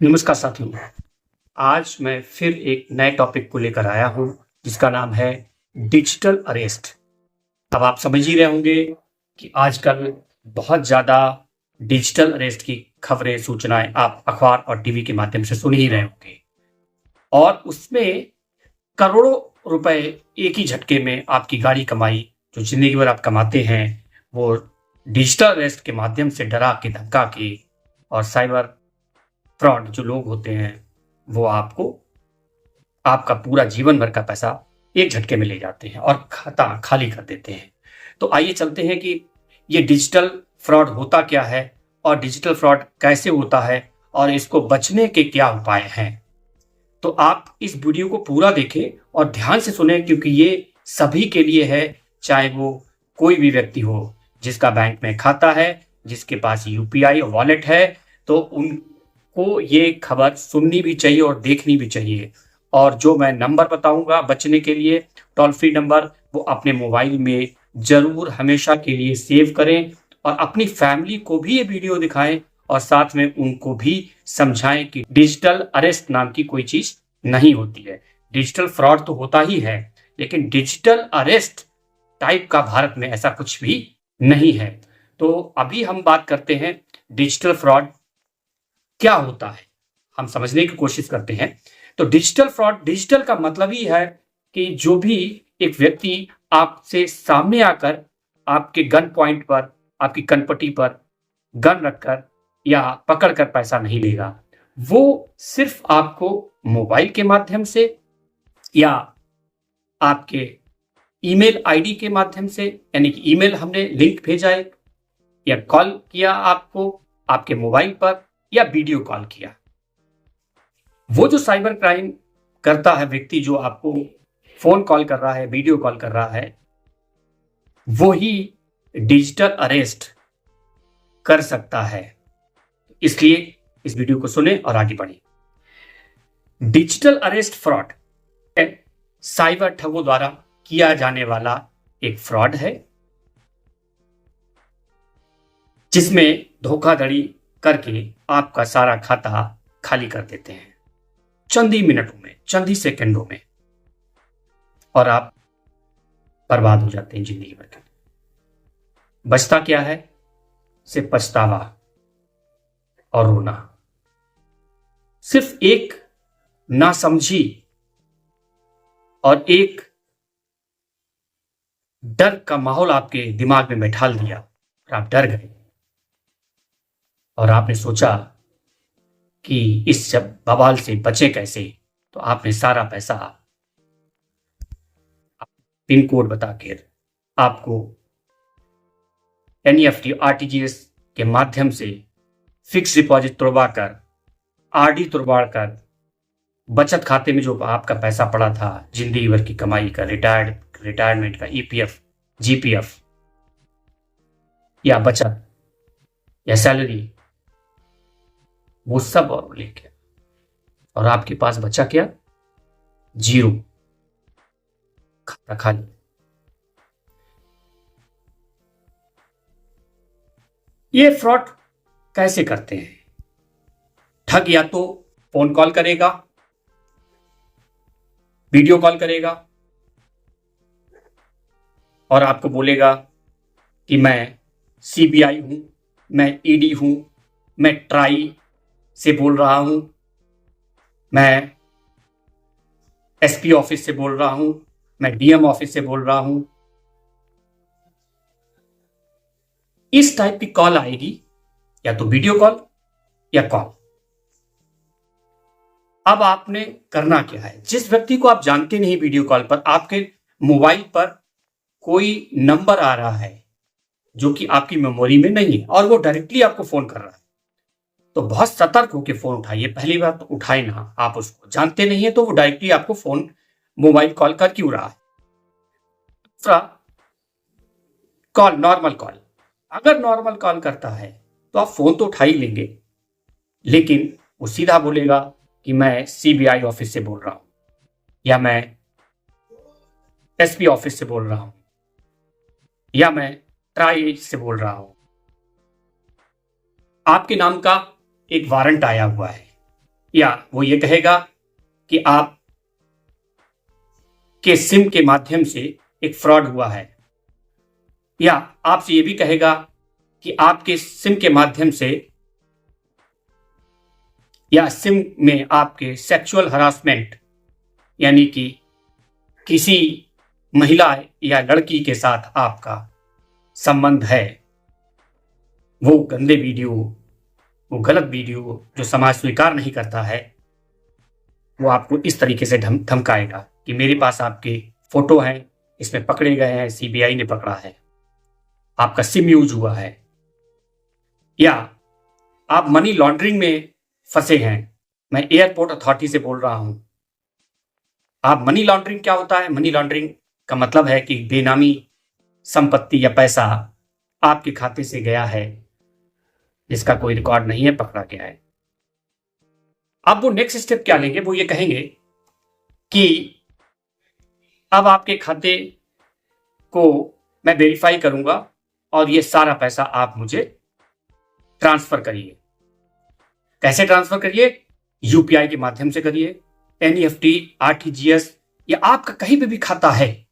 नमस्कार साथियों। आज मैं फिर एक नए टॉपिक को लेकर आया हूं जिसका नाम है डिजिटल अरेस्ट। अब आप समझ ही रहे होंगे कि आजकल बहुत ज़्यादा डिजिटल अरेस्ट की खबरें, सूचनाएं आप अखबार और टीवी के माध्यम से सुन ही रहे होंगे और उसमें करोड़ों रुपए एक ही झटके में आपकी गाड़ी कमाई जो जिंदगी भर आप कमाते हैं वो डिजिटल अरेस्ट के माध्यम से डरा के, धमका के और साइबर फ्रॉड जो लोग होते हैं वो आपका पूरा जीवन भर का पैसा एक झटके में ले जाते हैं और खाता खाली कर देते हैं। तो आइए चलते हैं कि ये डिजिटल फ्रॉड होता क्या है और डिजिटल फ्रॉड कैसे होता है और इसको बचने के क्या उपाय हैं। तो आप इस वीडियो को पूरा देखें और ध्यान से सुने क्योंकि ये सभी के लिए है, चाहे वो कोई भी व्यक्ति हो जिसका बैंक में खाता है, जिसके पास यूपीआई वॉलेट है, तो उनको ये खबर सुननी भी चाहिए और देखनी भी चाहिए। और जो मैं नंबर बताऊंगा बचने के लिए, टोल फ्री नंबर, वो अपने मोबाइल में जरूर हमेशा के लिए सेव करें और अपनी फैमिली को भी ये वीडियो दिखाएं और साथ में उनको भी समझाएं कि डिजिटल अरेस्ट नाम की कोई चीज नहीं होती है। डिजिटल फ्रॉड तो होता ही है लेकिन डिजिटल अरेस्ट टाइप का भारत में ऐसा कुछ भी नहीं है। तो अभी हम बात करते हैं डिजिटल फ्रॉड क्या होता है, हम समझने की कोशिश करते हैं। तो डिजिटल फ्रॉड, डिजिटल का मतलब ही है कि जो भी एक व्यक्ति आपसे सामने आकर आपके गन पॉइंट पर, आपकी कनपट्टी पर गन रखकर या पकड़कर पैसा नहीं लेगा, वो सिर्फ आपको मोबाइल के माध्यम से या आपके ईमेल आईडी के माध्यम से, यानी कि ईमेल हमने लिंक भेजा है या कॉल किया आपको आपके मोबाइल पर या वीडियो कॉल किया, वो जो साइबर क्राइम करता है व्यक्ति, जो आपको फोन कॉल कर रहा है, वीडियो कॉल कर रहा है, वो ही डिजिटल अरेस्ट कर सकता है। इसलिए इस वीडियो को सुने और आगे बढ़े। डिजिटल अरेस्ट फ्रॉड साइबर ठगों द्वारा किया जाने वाला एक फ्रॉड है जिसमें धोखाधड़ी करके आपका सारा खाता खाली कर देते हैं चंद ही मिनटों में, चंद ही सेकंडों में, और आप बर्बाद हो जाते हैं जिंदगी भर के। बचता क्या है? सिर्फ पछतावा और रोना। सिर्फ एक नासमझी और एक डर का माहौल आपके दिमाग में बैठा दिया और आप डर गए और आपने सोचा कि इस सब बवाल से बचे कैसे, तो आपने सारा पैसा पिन कोड बता के आपको एनईएफटी आरटीजीएस के माध्यम से फिक्स डिपॉजिट तुड़वा कर, आरडी तुड़वा कर, बचत खाते में जो आपका पैसा पड़ा था जिंदगी भर की कमाई का, रिटायरमेंट का, ईपीएफ, जीपीएफ या बचत या सैलरी, वो सब और लेके, और आपके पास बचा क्या? जीरो, खाता खाली। ये फ्रॉड कैसे करते हैं? ठग या तो फोन कॉल करेगा, वीडियो कॉल करेगा और आपको बोलेगा कि मैं सीबीआई हूं, मैं ईडी हूं, मैं ट्राई से बोल रहा हूं, मैं एसपी ऑफिस से बोल रहा हूं, मैं डीएम ऑफिस से बोल रहा हूं। इस टाइप की कॉल आएगी, या तो वीडियो कॉल या कॉल। अब आपने करना क्या है? जिस व्यक्ति को आप जानते नहीं, वीडियो कॉल पर आपके मोबाइल पर कोई नंबर आ रहा है जो कि आपकी मेमोरी में नहीं है और वो डायरेक्टली आपको फोन कर रहा है, तो बहुत सतर्क होकर फोन उठाइए। पहली बात तो उठाए ना, आप उसको जानते नहीं है तो वो डायरेक्टली आपको फोन, मोबाइल कॉल कर क्यों रहा है। दूसरा, कॉल, नॉर्मल कॉल। अगर नॉर्मल कॉल करता है तो आप फोन तो उठा ही लेंगे, लेकिन वो सीधा बोलेगा कि मैं सीबीआई ऑफिस से बोल रहा हूं या मैं एसपी ऑफिस से बोल रहा हूं या मैं ट्राई से बोल रहा हूं, आपके नाम का एक वारंट आया हुआ है या वो ये कहेगा कि आप के सिम के माध्यम से एक फ्रॉड हुआ है, या आपसे ये भी कहेगा कि आपके सिम के माध्यम से या सिम में आपके सेक्सुअल हरासमेंट, यानी कि किसी महिला या लड़की के साथ आपका संबंध है, वो गंदे वीडियो, वो गलत वीडियो जो समाज स्वीकार नहीं करता है, वो आपको इस तरीके से धमकाएगा कि मेरे पास आपके फोटो हैं, इसमें पकड़े गए हैं, सीबीआई ने पकड़ा है, आपका सिम यूज हुआ है, या आप मनी लॉन्ड्रिंग में फंसे हैं, मैं एयरपोर्ट अथॉरिटी से बोल रहा हूं। आप मनी लॉन्ड्रिंग क्या होता है? मनी लॉन्ड्रिंग का मतलब है कि बेनामी संपत्ति या पैसा आपके खाते से गया है जिसका कोई रिकॉर्ड नहीं है, पकड़ा गया है। अब वो नेक्स्ट स्टेप क्या लेंगे? वो ये कहेंगे कि अब आपके खाते को मैं वेरीफाई करूंगा और ये सारा पैसा आप मुझे ट्रांसफर करिए। कैसे ट्रांसफर करिए? यूपीआई के माध्यम से करिए, एनईएफटी, आरटीजीएस, या आपका कहीं पे भी खाता है,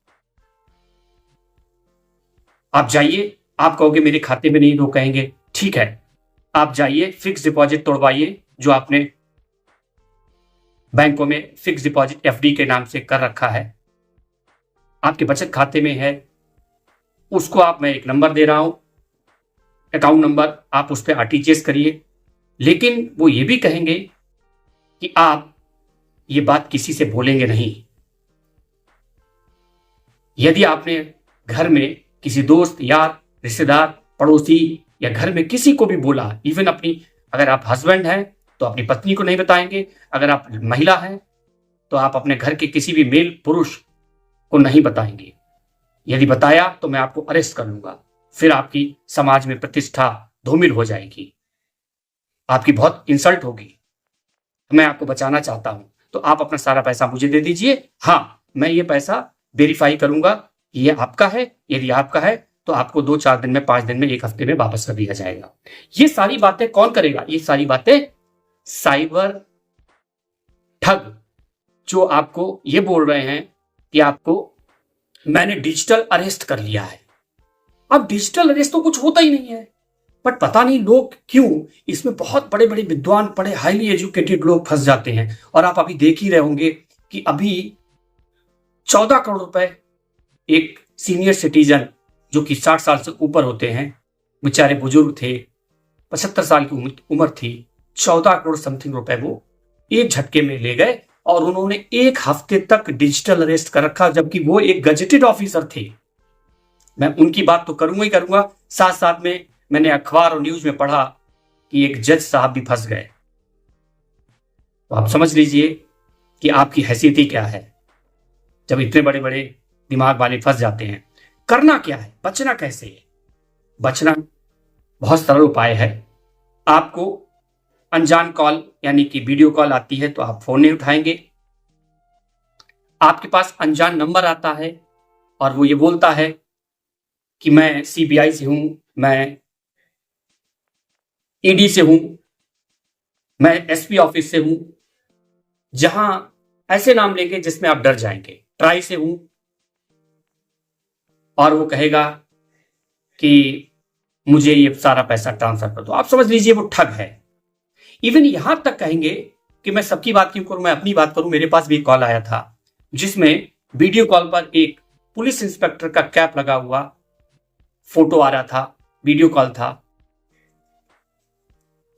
आप जाइए। आप कहोगे मेरे खाते में नहीं, तो कहेंगे ठीक है, आप जाइए, फिक्स डिपॉजिट तोड़वाइए जो आपने बैंकों में फिक्स डिपॉजिट एफडी के नाम से कर रखा है, आपके बचत खाते में है, उसको मैं एक नंबर दे रहा हूं, अकाउंट नंबर, आप उस पर आरटीजीएस करिए। लेकिन वो ये भी कहेंगे कि आप ये बात किसी से बोलेंगे नहीं। यदि आपने घर में किसी दोस्त, यार, रिश्तेदार, पड़ोसी या घर में किसी को भी बोला, इवन अगर आप हस्बैंड हैं तो अपनी पत्नी को नहीं बताएंगे, अगर आप महिला हैं तो आप अपने घर के किसी भी मेल पुरुष को नहीं बताएंगे। यदि बताया तो मैं आपको अरेस्ट कर लूंगा, फिर आपकी समाज में प्रतिष्ठा धूमिल हो जाएगी, आपकी बहुत इंसल्ट होगी। मैं आपको बचाना चाहता हूं, तो आप अपना सारा पैसा मुझे दे दीजिए। हाँ, मैं ये पैसा वेरीफाई करूंगा कि ये आपका है। यदि आपका है तो आपको 2-4 दिन में, 5 दिन में, 1 हफ्ते में वापस कर दिया जाएगा। ये सारी बातें कौन करेगा? ये सारी बातें साइबर ठग, जो आपको ये बोल रहे हैं कि आपको मैंने डिजिटल अरेस्ट कर लिया है। अब डिजिटल अरेस्ट तो कुछ होता ही नहीं है, बट पता नहीं लोग क्यों इसमें बहुत बड़े बड़े विद्वान, बड़े हाईली एजुकेटेड लोग फंस जाते हैं। और आप अभी देख ही रहे होंगे कि अभी 14 करोड़ रुपए एक सीनियर सिटीजन जो कि 60 साल से ऊपर होते हैं, बेचारे बुजुर्ग थे, 75 साल की उम्र थी, 14 करोड़ समथिंग रुपए वो एक झटके में ले गए और उन्होंने 1 हफ्ते तक डिजिटल अरेस्ट कर रखा, जबकि वो एक गजेटेड ऑफिसर थे। मैं उनकी बात तो करूंगा ही करूंगा, साथ साथ में मैंने अखबार और न्यूज में पढ़ा कि एक जज साहब भी फंस गए। तो आप समझ लीजिए कि आपकी हैसियत ही क्या है जब इतने बड़े बड़े दिमाग वाले फंस जाते हैं। करना क्या है? बचना कैसे है? बचना बहुत सरल उपाय है। आपको अनजान कॉल, यानी कि वीडियो कॉल आती है तो आप फोन नहीं उठाएंगे। आपके पास अनजान नंबर आता है और वो ये बोलता है कि मैं सीबीआई से हूं, मैं ईडी से हूं, मैं एसपी ऑफिस से हूं, जहां ऐसे नाम लेंगे जिसमें आप डर जाएंगे, ट्राई से हूं, और वो कहेगा कि मुझे ये सारा पैसा ट्रांसफर कर दो। आप समझ लीजिए वो ठग है। इवन यहां तक कहेंगे कि मैं सबकी बात क्यों करूं, मैं अपनी बात करूं। मेरे पास भी एक कॉल आया था जिसमें वीडियो कॉल पर एक पुलिस इंस्पेक्टर का कैप लगा हुआ फोटो आ रहा था, वीडियो कॉल था,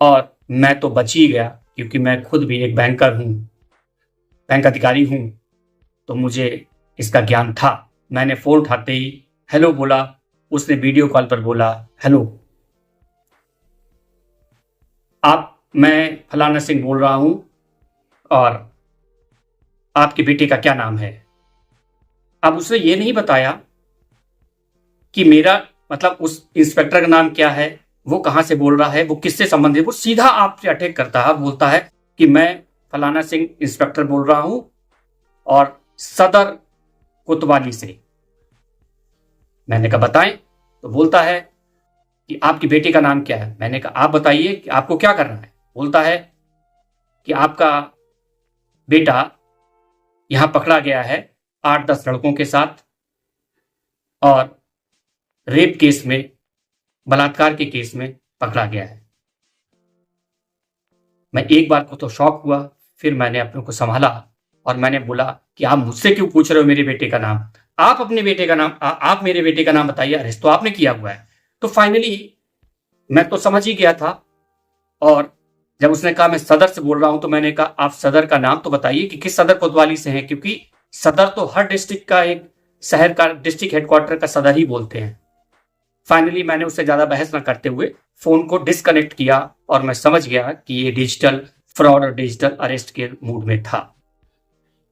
और मैं तो बच ही गया क्योंकि मैं खुद भी एक बैंकर हूं, बैंक अधिकारी हूं, तो मुझे इसका ज्ञान था। मैंने फोन उठाते ही हेलो बोला, उसने वीडियो कॉल पर बोला हेलो, मैं फलाना सिंह बोल रहा हूं और आपके बेटे का क्या नाम है। अब उसने ये नहीं बताया कि मेरा मतलब उस इंस्पेक्टर का नाम क्या है, वो कहां से बोल रहा है, वो किससे संबंधित। वो सीधा आपसे अटैक करता है, बोलता है कि मैं फलाना सिंह इंस्पेक्टर बोल रहा हूं और सदर कोतवाली से। मैंने कहा बताएं, तो बोलता है कि आपके बेटे का नाम क्या है। मैंने कहा आप बताइए कि आपको क्या करना है। बोलता है कि आपका बेटा यहां पकड़ा गया है 8-10 लड़कों के साथ और रेप केस में, बलात्कार के केस में पकड़ा गया है। मैं एक बार को तो शॉक हुआ, फिर मैंने अपने को संभाला और मैंने बोला कि आप मुझसे क्यों पूछ रहे हो मेरे बेटे का नाम? आप अपने बेटे का नाम, आप मेरे बेटे का नाम बताइए, अरेस्ट तो आपने किया हुआ है। तो फाइनली मैं तो समझ ही गया था और जब उसने कहा मैं सदर से बोल रहा हूं तो मैंने कहा आप सदर का नाम तो बताइए कि किस सदर कोतवाली से हैं, क्योंकि सदर तो हर डिस्ट्रिक्ट का, एक शहर का डिस्ट्रिक्ट हेडक्वार्टर का सदर ही बोलते हैं। फाइनली मैंने उससे ज्यादा बहस न करते हुए फोन को डिस्कनेक्ट किया और मैं समझ गया कि ये डिजिटल फ्रॉड और डिजिटल अरेस्ट के मूड में था।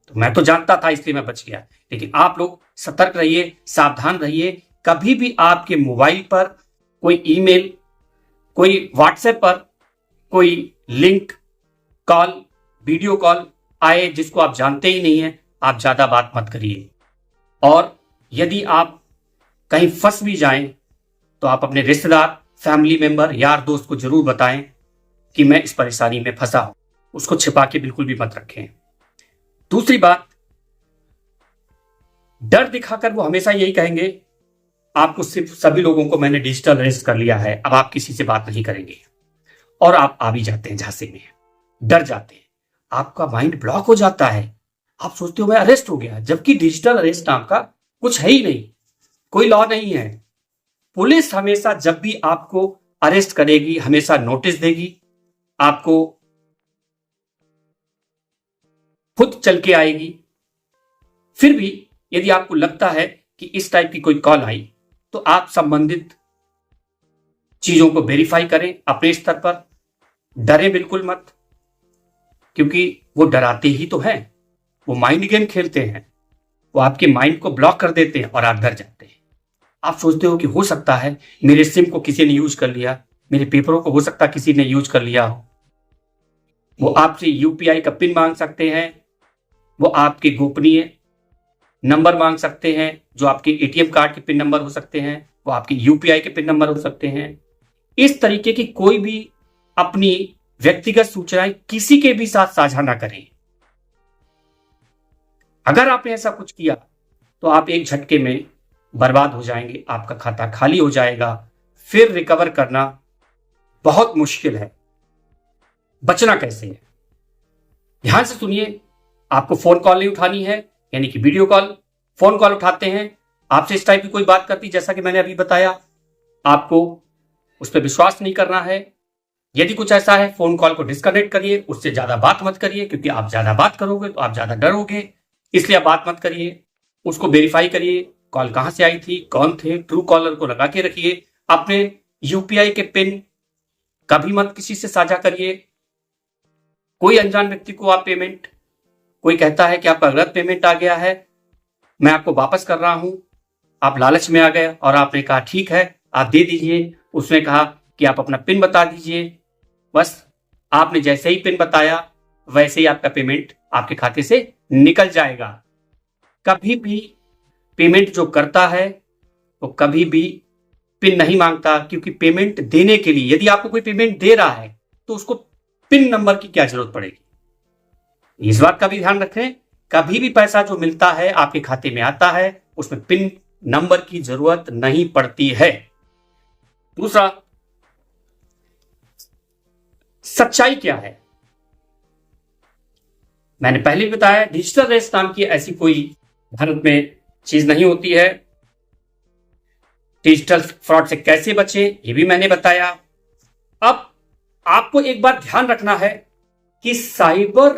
तो मैं तो जानता था, इसलिए मैं बच गया। लेकिन आप लोग सतर्क रहिए, सावधान रहिए। कभी भी आपके मोबाइल पर कोई ईमेल, कोई व्हाट्सएप पर कोई लिंक, कॉल, वीडियो कॉल आए जिसको आप जानते ही नहीं है, आप ज्यादा बात मत करिए। और यदि आप कहीं फंस भी जाएं तो आप अपने रिश्तेदार, फैमिली मेंबर, यार दोस्त को जरूर बताएं कि मैं इस परेशानी में फंसा हूं। उसको छिपा के बिल्कुल भी मत रखें। दूसरी बात, डर दिखाकर वो हमेशा यही कहेंगे आपको सिर्फ सभी लोगों को मैंने डिजिटल अरेस्ट कर लिया है, अब आप किसी से बात नहीं करेंगे। और आप आ भी जाते हैं झांसे में, डर जाते हैं, आपका माइंड ब्लॉक हो जाता है। आप सोचते हो मैं अरेस्ट हो गया, जबकि डिजिटल अरेस्ट नाम का कुछ है ही नहीं, कोई लॉ नहीं है। पुलिस हमेशा जब भी आपको अरेस्ट करेगी हमेशा नोटिस देगी, आपको खुद चल के आएगी। फिर भी यदि आपको लगता है कि इस टाइप की कोई कॉल आई तो आप संबंधित चीजों को वेरीफाई करें अपने स्तर पर। डरें बिल्कुल मत, क्योंकि वो डराते ही तो हैं, वो माइंड गेम खेलते हैं, वो आपके माइंड को ब्लॉक कर देते हैं और आप डर जाते हैं। आप सोचते हो कि हो सकता है मेरे सिम को किसी ने यूज कर लिया, मेरे पेपरों को हो सकता है किसी ने यूज कर लिया हो। वो आपसे यूपीआई का पिन मांग सकते हैं, वो आपके गोपनीय नंबर मांग सकते हैं जो आपके एटीएम कार्ड के पिन नंबर हो सकते हैं, वो आपके यूपीआई के पिन नंबर हो सकते हैं। इस तरीके की कोई भी अपनी व्यक्तिगत सूचनाएं किसी के भी साथ साझा ना करें। अगर आपने ऐसा कुछ किया तो आप एक झटके में बर्बाद हो जाएंगे, आपका खाता खाली हो जाएगा, फिर रिकवर करना बहुत मुश्किल है। बचना कैसे है? ध्यान से सुनिए। आपको फोन कॉल नहीं उठानी है, यानी कि वीडियो कॉल। फोन कॉल उठाते हैं, आपसे इस टाइप की कोई बात करती, जैसा कि मैंने अभी बताया, आपको उस पर विश्वास नहीं करना है। यदि कुछ ऐसा है, फोन कॉल को डिस्कनेक्ट करिए, उससे ज्यादा बात मत करिए, क्योंकि आप ज्यादा बात करोगे तो आप ज्यादा डरोगे, इसलिए आप बात मत करिए। उसको वेरीफाई करिए, कॉल कहां से आई थी, कौन थे, ट्रू कॉलर को लगा के रखिए। अपने यूपीआई के पिन कभी मत किसी से साझा करिए। कोई अनजान व्यक्ति को आप पेमेंट, कोई कहता है कि आपका गलत पेमेंट आ गया है, मैं आपको वापस कर रहा हूं, आप लालच में आ गए और आपने कहा ठीक है आप दे दीजिए। उसने कहा कि आप अपना पिन बता दीजिए, बस आपने जैसे ही पिन बताया वैसे ही आपका पेमेंट आपके खाते से निकल जाएगा। कभी भी पेमेंट जो करता है वो कभी भी पिन नहीं मांगता, क्योंकि पेमेंट देने के लिए यदि आपको कोई पेमेंट दे रहा है तो उसको पिन नंबर की क्या जरूरत पड़ेगी। इस बात का भी ध्यान रखें, कभी भी पैसा जो मिलता है आपके खाते में आता है उसमें पिन नंबर की जरूरत नहीं पड़ती है। दूसरा, सच्चाई क्या है? मैंने पहले भी बताया, डिजिटल अरेस्ट नाम की ऐसी कोई भारत में चीज नहीं होती है। डिजिटल फ्रॉड से कैसे बचे ये भी मैंने बताया। अब आपको एक बात ध्यान रखना है कि साइबर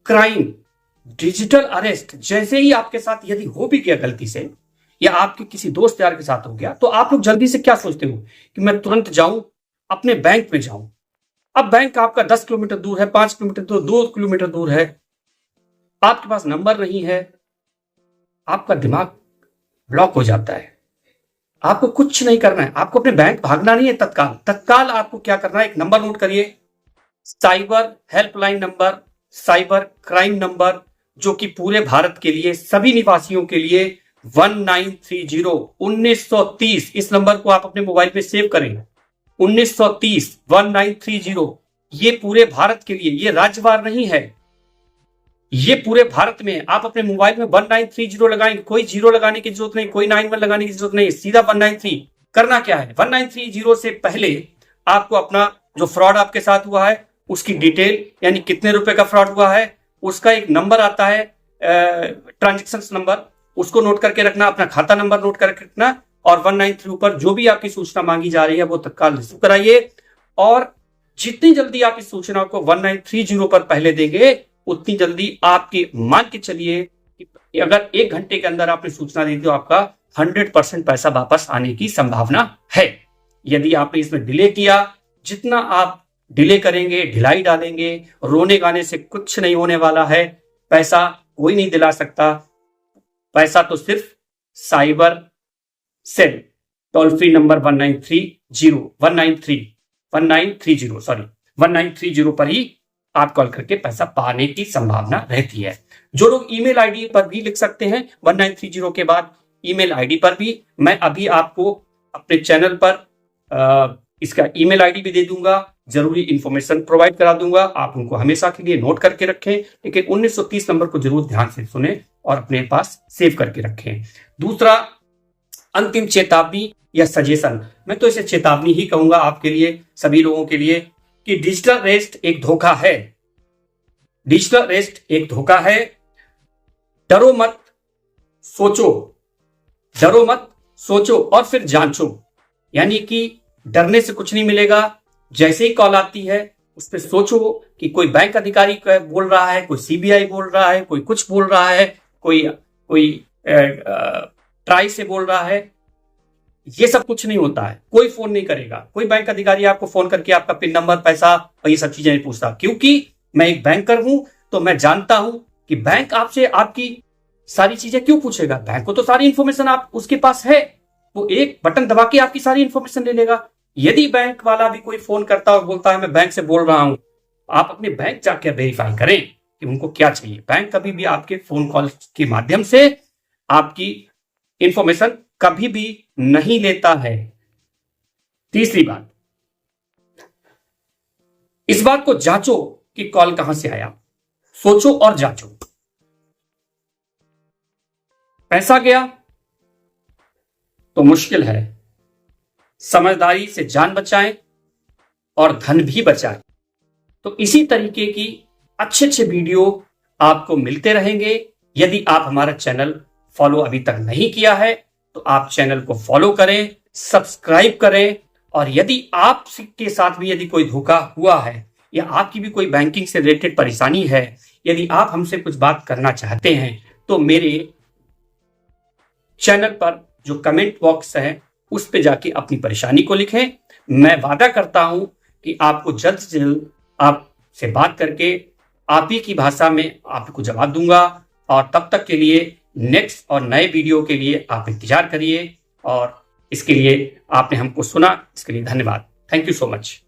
क्राइम, डिजिटल अरेस्ट जैसे ही आपके साथ यदि हो भी गया गलती से, या आपके किसी दोस्त यार के साथ हो गया, तो आप लोग जल्दी से क्या सोचते हो कि मैं तुरंत जाऊं अपने बैंक में जाऊं। अब बैंक आपका 10 किलोमीटर दूर है, 5 किलोमीटर दूर, 2 किलोमीटर दूर है, आपके पास नंबर नहीं है, आपका दिमाग ब्लॉक हो जाता है। आपको कुछ नहीं करना है, आपको अपने बैंक भागना नहीं है। तत्काल आपको क्या करना है, एक नंबर नोट करिए, cyber helpline number, cyber crime number, जो कि पूरे भारत के लिए सभी निवासियों के लिए 1930। इस नंबर को आप अपने मोबाइल पे सेव करें, 1930 1930। ये पूरे भारत के लिए, ये राज्यवार नहीं है, ये पूरे भारत में। आप अपने मोबाइल में 1930 लगाएंगे, कोई जीरो लगाने की जरूरत नहीं, कोई 91 लगाने की जरूरत नहीं, सीधा 193। करना क्या है, 1930 से पहले आपको अपना जो फ्रॉड आपके साथ हुआ है उसकी डिटेल, यानी कितने रुपए का फ्रॉड हुआ है, उसका एक नंबर आता है, ट्रांजेक्शन नंबर, उसको नोट करके रखना, अपना खाता नंबर नोट करके रखना, और 193 पर जो भी आपकी सूचना मांगी जा रही है वो तत्काल रिसीव कराइए। और जितनी जल्दी आप इस सूचना को 1930 पर पहले देंगे, उतनी जल्दी आपकी, मान के चलिए कि अगर 1 घंटे के अंदर आपने सूचना दी तो आपका 100% पैसा वापस आने की संभावना है। यदि आपने इसमें डिले किया, जितना आप डिले करेंगे, ढिलाई डालेंगे, रोने गाने से कुछ नहीं होने वाला है। पैसा कोई नहीं दिला सकता, पैसा तो सिर्फ cyber cell toll free number 1930 पर ही आप कॉल करके पैसा पाने की संभावना रहती है। जो लोग ईमेल आईडी पर भी लिख सकते हैं 1930 के बाद, ईमेल आईडी पर भी मैं अभी आपको अपने चैनल पर इसका ईमेल आईडी भी दे दूंगा, जरूरी इंफॉर्मेशन प्रोवाइड करा दूंगा, आप उनको हमेशा के लिए नोट करके रखें, लेकिन 1930 नंबर को जरूर ध्यान से सुने और अपने पास सेव करके रखें। दूसरा, अंतिम चेतावनी या सजेशन, मैं तो इसे चेतावनी ही कहूंगा आपके लिए, सभी लोगों के लिए, कि डिजिटल अरेस्ट एक धोखा है। डिजिटल अरेस्ट एक धोखा है। डरो मत, सोचो, डरो मत, सोचो और फिर जांचो। यानी कि डरने से कुछ नहीं मिलेगा। जैसे ही कॉल आती है उस पर सोचो कि कोई बैंक अधिकारी बोल रहा है, कोई सीबीआई बोल रहा है, कोई कुछ बोल रहा है, कोई ट्राई से बोल रहा है। ये सब कुछ नहीं होता है। कोई फोन नहीं करेगा, कोई बैंक अधिकारी आपको फोन करके आपका पिन नंबर, पैसा और ये सब चीजें नहीं पूछता, क्योंकि मैं एक बैंकर हूं तो मैं जानता हूं कि बैंक आपसे आपकी सारी चीजें क्यों पूछेगा। बैंक को तो सारी इंफॉर्मेशन आप उसके पास है, वो एक बटन दबा के आपकी सारी इंफॉर्मेशन ले लेगा। यदि बैंक वाला भी कोई फोन करता और बोलता है मैं बैंक से बोल रहा हूं, आप अपने बैंक जाके वेरीफाई करें कि उनको क्या चाहिए। बैंक कभी भी आपके फोन कॉल के माध्यम से आपकी इंफॉर्मेशन कभी भी नहीं लेता है। तीसरी बात, इस बात को जांचो कि कॉल कहां से आया, सोचो और जांचो। पैसा गया तो मुश्किल है, समझदारी से जान बचाएं और धन भी बचाएं। तो इसी तरीके की अच्छे अच्छे वीडियो आपको मिलते रहेंगे। यदि आप हमारा चैनल फॉलो अभी तक नहीं किया है तो आप चैनल को फॉलो करें, सब्सक्राइब करें। और यदि आपके साथ भी यदि कोई धोखा हुआ है या आपकी भी कोई बैंकिंग से रिलेटेड परेशानी है, यदि आप हमसे कुछ बात करना चाहते हैं तो मेरे चैनल पर जो कमेंट बॉक्स है उस पे जाके अपनी परेशानी को लिखें। मैं वादा करता हूं कि आपको जल्द से जल्द आपसे बात करके आप ही की भाषा में आपको जवाब दूंगा। और तब तक के लिए नेक्स्ट और नए वीडियो के लिए आप इंतजार करिए। और इसके लिए आपने हमको सुना, इसके लिए धन्यवाद। Thank you so much.